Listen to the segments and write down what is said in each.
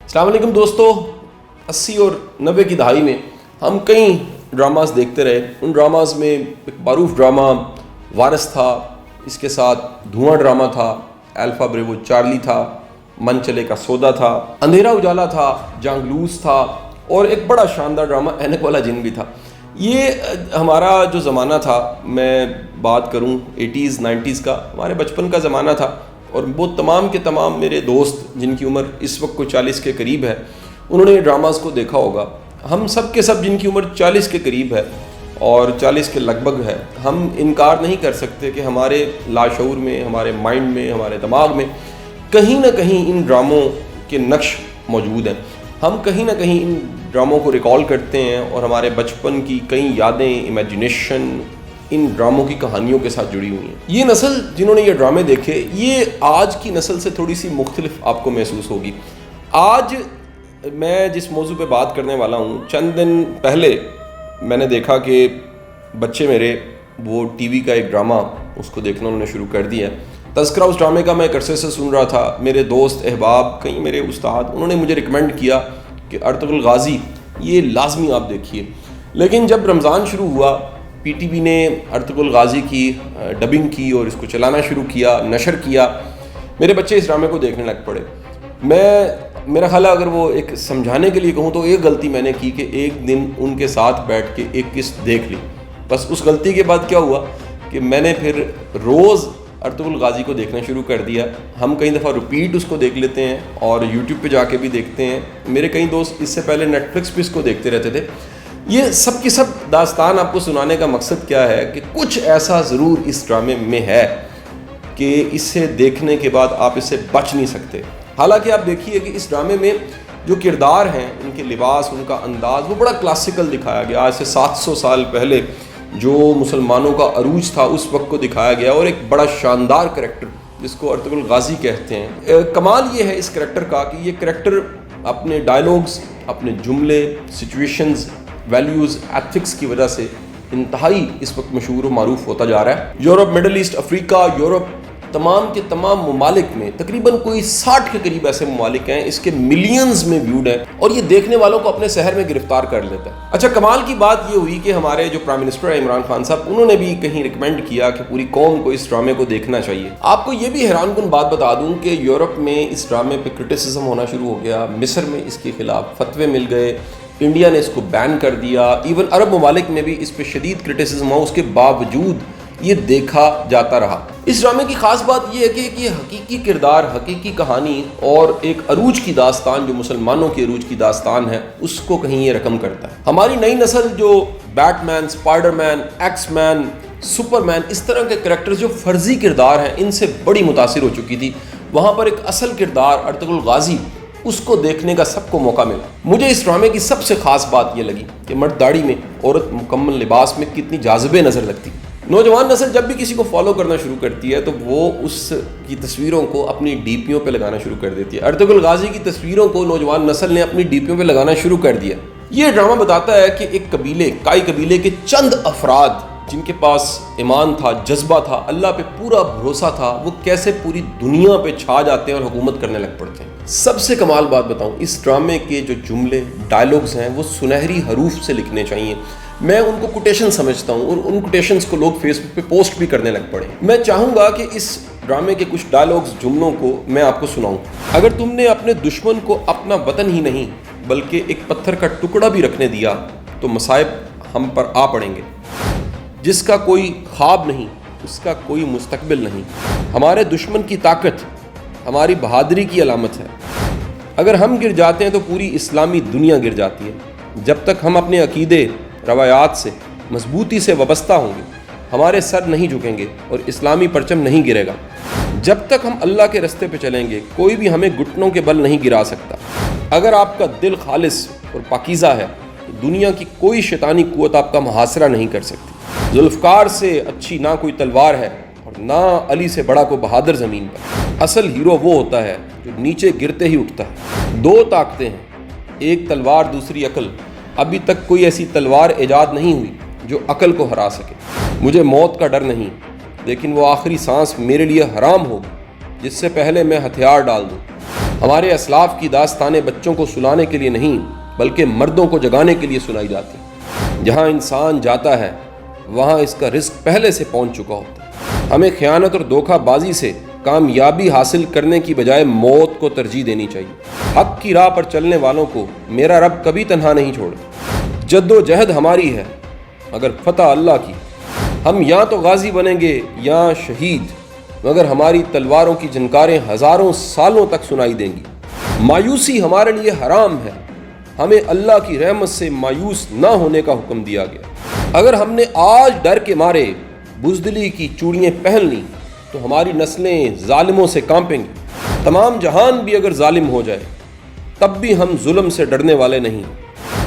السلام علیکم دوستو، 80 اور 90 کی دہائی میں ہم کئی ڈراماز دیکھتے رہے۔ ان ڈراماز میں ایک معروف ڈرامہ وارث تھا، اس کے ساتھ دھواں ڈرامہ تھا، الفا بریوو چارلی تھا، من چلے کا سودا تھا، اندھیرا اجالا تھا، جانگلوس تھا، اور ایک بڑا شاندار ڈرامہ اینک والا جن بھی تھا۔ یہ ہمارا جو زمانہ تھا، میں بات کروں 80s 90s کا، ہمارے بچپن کا زمانہ تھا، اور وہ تمام کے تمام میرے دوست جن کی عمر اس وقت کوئی 40 کے قریب ہے، انہوں نے یہ ڈراماز کو دیکھا ہوگا۔ ہم سب کے سب جن کی عمر 40 کے قریب ہے اور 40 کے لگ بھگ ہے، ہم انکار نہیں کر سکتے کہ ہمارے لاشعور میں، ہمارے مائنڈ میں، ہمارے دماغ میں کہیں نہ کہیں ان ڈراموں کے نقش موجود ہیں۔ ہم کہیں نہ کہیں ان ڈراموں کو ریکال کرتے ہیں اور ہمارے بچپن کی کئی یادیں، امیجنیشن ان ڈراموں کی کہانیوں کے ساتھ جڑی ہوئی ہیں۔ یہ نسل جنہوں نے یہ ڈرامے دیکھے، یہ آج کی نسل سے تھوڑی سی مختلف آپ کو محسوس ہوگی۔ آج میں جس موضوع پہ بات کرنے والا ہوں، چند دن پہلے میں نے دیکھا کہ بچے میرے وہ ٹی وی کا ایک ڈرامہ اس کو دیکھنا انہوں نے شروع کر دیا ہے۔ تذکرہ اس ڈرامے کا میں ایک عرصے سے سن رہا تھا۔ میرے دوست احباب، کئی میرے استاد، انہوں نے مجھے ریکمینڈ کیا کہ ارطغرل غازی یہ لازمی آپ دیکھیے۔ لیکن جب رمضان شروع ہوا، پی ٹی وی نے ارطغرل غازی کی ڈبنگ کی اور اس کو چلانا شروع کیا، نشر کیا۔ میرے بچے اس ڈرامے کو دیکھنے لگ پڑے۔ میرا خیال ہے اگر وہ ایک سمجھانے کے لیے کہوں تو ایک غلطی میں نے کی کہ ایک دن ان کے ساتھ بیٹھ کے ایک قسط دیکھ لی۔ بس اس غلطی کے بعد کیا ہوا کہ میں نے پھر روز ارطغرل غازی کو دیکھنا شروع کر دیا۔ ہم کئی دفعہ ریپیٹ اس کو دیکھ لیتے ہیں اور یوٹیوب پہ جا کے بھی دیکھتے ہیں۔ میرے کئی دوست اس سے پہلے نیٹ فلکس پہ اس کو دیکھتے رہتے تھے۔ یہ سب کی سب داستان آپ کو سنانے کا مقصد کیا ہے کہ کچھ ایسا ضرور اس ڈرامے میں ہے کہ اسے دیکھنے کے بعد آپ اس سے بچ نہیں سکتے۔ حالانکہ آپ دیکھیے کہ اس ڈرامے میں جو کردار ہیں، ان کے لباس، ان کا انداز، وہ بڑا کلاسیکل دکھایا گیا۔ آج سے 700 سال پہلے جو مسلمانوں کا عروج تھا اس وقت کو دکھایا گیا، اور ایک بڑا شاندار کریکٹر جس کو ارطغرل غازی کہتے ہیں۔ کمال یہ ہے اس کریکٹر کا کہ یہ کریکٹر اپنے ڈائلاگز، اپنے جملے، سچویشنز، ویلیوز، ایتھکس کی وجہ سے انتہائی اس وقت مشہور و معروف ہوتا جا رہا ہے۔ یورپ، مڈل ایسٹ، افریقہ، یورپ، تمام کے تمام ممالک میں تقریباً کوئی 60 کے قریب ایسے ممالک ہیں، اس کے ملینز میں ویوڈ ہیں، اور یہ دیکھنے والوں کو اپنے شہر میں گرفتار کر لیتا ہے۔ اچھا، کمال کی بات یہ ہوئی کہ ہمارے جو پرائم منسٹر ہے عمران خان صاحب، انہوں نے بھی کہیں ریکمینڈ کیا کہ پوری قوم کو اس ڈرامے کو دیکھنا چاہیے۔ آپ کو یہ بھی حیران کن بات بتا دوں کہ یورپ میں اس ڈرامے پہ کرٹیسزم ہونا شروع ہو گیا، مصر میں اس کے خلاف فتوے مل گئے، انڈیا نے اس کو بین کر دیا، ایون عرب ممالک میں بھی اس پہ شدید کرٹیسزم ہوا، اس کے باوجود یہ دیکھا جاتا رہا۔ اس ڈرامے کی خاص بات یہ ہے کہ یہ حقیقی کردار، حقیقی کہانی اور ایک عروج کی داستان، جو مسلمانوں کی عروج کی داستان ہے، اس کو کہیں یہ رقم کرتا ہے۔ ہماری نئی نسل جو بیٹ مین، اسپائڈر مین، ایکس مین، سپر مین، اس طرح کے کریکٹر جو فرضی کردار ہیں، ان سے بڑی متاثر ہو چکی تھی۔ وہاں پر ایک اصل کردار ارطغرل غازی، اس کو دیکھنے کا سب کو موقع ملا۔ مجھے اس ڈرامے کی سب سے خاص بات یہ لگی کہ مرد داڑھی میں، عورت مکمل لباس میں کتنی جاذبے نظر لگتی۔ نوجوان نسل جب بھی کسی کو فالو کرنا شروع کرتی ہے تو وہ اس کی تصویروں کو اپنی ڈی پیوں پہ لگانا شروع کر دیتی ہے۔ ارطغرل غازی کی تصویروں کو نوجوان نسل نے اپنی ڈی پیوں پہ لگانا شروع کر دیا۔ یہ ڈرامہ بتاتا ہے کہ ایک قبیلے، کائی قبیلے کے چند افراد جن کے پاس ایمان تھا، جذبہ تھا، اللہ پہ پورا بھروسہ تھا، وہ کیسے پوری دنیا پہ چھا جاتے ہیں اور حکومت کرنے لگ پڑتے ہیں۔ سب سے کمال بات بتاؤں، اس ڈرامے کے جو جملے، ڈائلاگز ہیں، وہ سنہری حروف سے لکھنے چاہیے۔ میں ان کو کوٹیشن سمجھتا ہوں، اور ان کوٹیشنز کو لوگ فیس بک پہ پوسٹ بھی کرنے لگ پڑے۔ میں چاہوں گا کہ اس ڈرامے کے کچھ ڈائلاگز، جملوں کو میں آپ کو سناؤں۔ اگر تم نے اپنے دشمن کو اپنا وطن ہی نہیں بلکہ ایک پتھر کا ٹکڑا بھی رکھنے دیا تو مصائب ہم پر آ پڑیں گے۔ جس کا کوئی خواب نہیں، اس کا کوئی مستقبل نہیں۔ ہمارے دشمن کی طاقت ہماری بہادری کی علامت ہے۔ اگر ہم گر جاتے ہیں تو پوری اسلامی دنیا گر جاتی ہے۔ جب تک ہم اپنے عقیدے، روایات سے مضبوطی سے وابستہ ہوں گے، ہمارے سر نہیں جھکیں گے اور اسلامی پرچم نہیں گرے گا۔ جب تک ہم اللہ کے راستے پہ چلیں گے، کوئی بھی ہمیں گھٹنوں کے بل نہیں گرا سکتا۔ اگر آپ کا دل خالص اور پاکیزہ ہے تو دنیا کی کوئی شیطانی قوت آپ کا محاصرہ نہیں کر سکتی۔ ذوالفقار سے اچھی نہ کوئی تلوار ہے اور نہ علی سے بڑا کوئی بہادر زمین پر۔ اصل ہیرو وہ ہوتا ہے جو نیچے گرتے ہی اٹھتا ہے۔ دو طاقتیں ہیں، ایک تلوار، دوسری عقل۔ ابھی تک کوئی ایسی تلوار ایجاد نہیں ہوئی جو عقل کو ہرا سکے۔ مجھے موت کا ڈر نہیں، لیکن وہ آخری سانس میرے لیے حرام ہوگی جس سے پہلے میں ہتھیار ڈال دوں۔ ہمارے اسلاف کی داستانیں بچوں کو سنانے کے لیے نہیں بلکہ مردوں کو جگانے کے لیے سنائی جاتی ہیں۔ جہاں انسان جاتا ہے وہاں اس کا رزق پہلے سے پہنچ چکا ہوتا ہے۔ ہمیں خیانت اور دھوکہ بازی سے کامیابی حاصل کرنے کی بجائے موت کو ترجیح دینی چاہیے۔ حق کی راہ پر چلنے والوں کو میرا رب کبھی تنہا نہیں چھوڑے۔ جد و جہد ہماری ہے مگر فتح اللہ کی۔ ہم یا تو غازی بنیں گے یا شہید، مگر ہماری تلواروں کی جھنکاریں ہزاروں سالوں تک سنائی دیں گی۔ مایوسی ہمارے لیے حرام ہے، ہمیں اللہ کی رحمت سے مایوس نہ ہونے کا حکم دیا گیا۔ اگر ہم نے آج ڈر کے مارے بزدلی کی چوڑیاں پہن لیں تو ہماری نسلیں ظالموں سے کانپیں گی۔ تمام جہان بھی اگر ظالم ہو جائے تب بھی ہم ظلم سے ڈرنے والے نہیں۔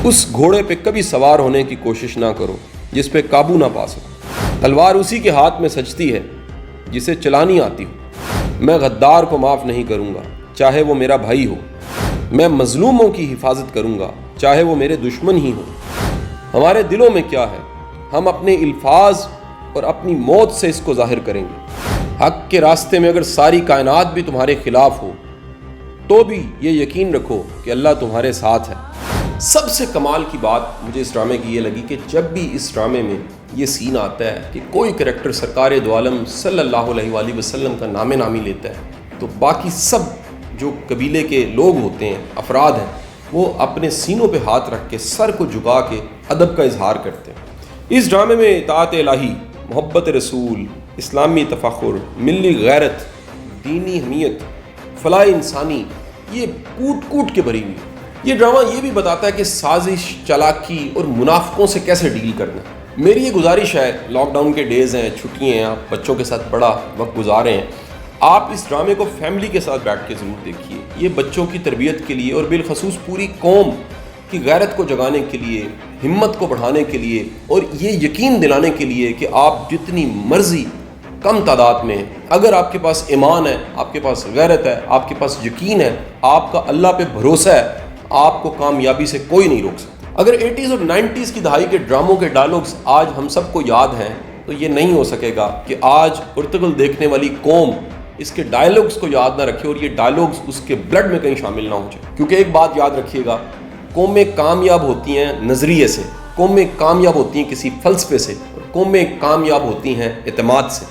اس گھوڑے پہ کبھی سوار ہونے کی کوشش نہ کرو جس پہ قابو نہ پا سکو۔ تلوار اسی کے ہاتھ میں سجتی ہے جسے چلانی آتی ہو۔ میں غدار کو معاف نہیں کروں گا چاہے وہ میرا بھائی ہو۔ میں مظلوموں کی حفاظت کروں گا چاہے وہ میرے دشمن ہی ہوں۔ ہمارے دلوں میں کیا ہے ہم اپنے الفاظ اور اپنی موت سے اس کو ظاہر کریں گے۔ حق کے راستے میں اگر ساری کائنات بھی تمہارے خلاف ہو تو بھی یہ یقین رکھو کہ اللہ تمہارے ساتھ ہے۔ سب سے کمال کی بات مجھے اس ڈرامے کی یہ لگی کہ جب بھی اس ڈرامے میں یہ سین آتا ہے کہ کوئی کریکٹر سرکار دو عالم صلی اللہ علیہ وآلہ وسلم کا نام نامی لیتا ہے تو باقی سب جو قبیلے کے لوگ ہوتے ہیں، افراد ہیں، وہ اپنے سینوں پہ ہاتھ رکھ کے سر کو جھکا کے ادب کا اظہار کرتے ہیں۔ اس ڈرامے میں اطاعت الہی، محبت رسول، اسلامی تفاخر، ملی غیرت، دینی حمیت، فلاح انسانی، یہ کوٹ کوٹ کے بھری ہوئی۔ یہ ڈرامہ یہ بھی بتاتا ہے کہ سازش، چالاکی اور منافقوں سے کیسے ڈیل کرنا ہے۔ میری یہ گزارش ہے، لاک ڈاؤن کے ڈیز ہیں، چھٹیاں ہیں، آپ بچوں کے ساتھ بڑا وقت گزارے ہیں، آپ اس ڈرامے کو فیملی کے ساتھ بیٹھ کے ضرور دیکھیے۔ یہ بچوں کی تربیت کے لیے اور بالخصوص پوری قوم کی غیرت کو جگانے کے لیے، ہمت کو بڑھانے کے لیے اور یہ یقین دلانے کے لیے کہ آپ جتنی مرضی کم تعداد میں ہیں، اگر آپ کے پاس ایمان ہے، آپ کے پاس غیرت ہے، آپ کے پاس یقین ہے، آپ کا اللہ پہ بھروسہ ہے، آپ کو کامیابی سے کوئی نہیں روک سکتا۔ اگر 80s اور 90s کی دہائی کے ڈراموں کے ڈائلاگز آج ہم سب کو یاد ہیں تو یہ نہیں ہو سکے گا کہ آج ارطغرل دیکھنے والی قوم اس کے ڈائلاگز کو یاد نہ رکھے اور یہ ڈائلاگز اس کے بلڈ میں کہیں شامل نہ ہو جائے۔ کیونکہ ایک بات یاد رکھیے گا، قومیں کامیاب ہوتی ہیں نظریے سے، قومیں کامیاب ہوتی ہیں کسی فلسفے سے، اور قومیں کامیاب ہوتی ہیں اعتماد سے۔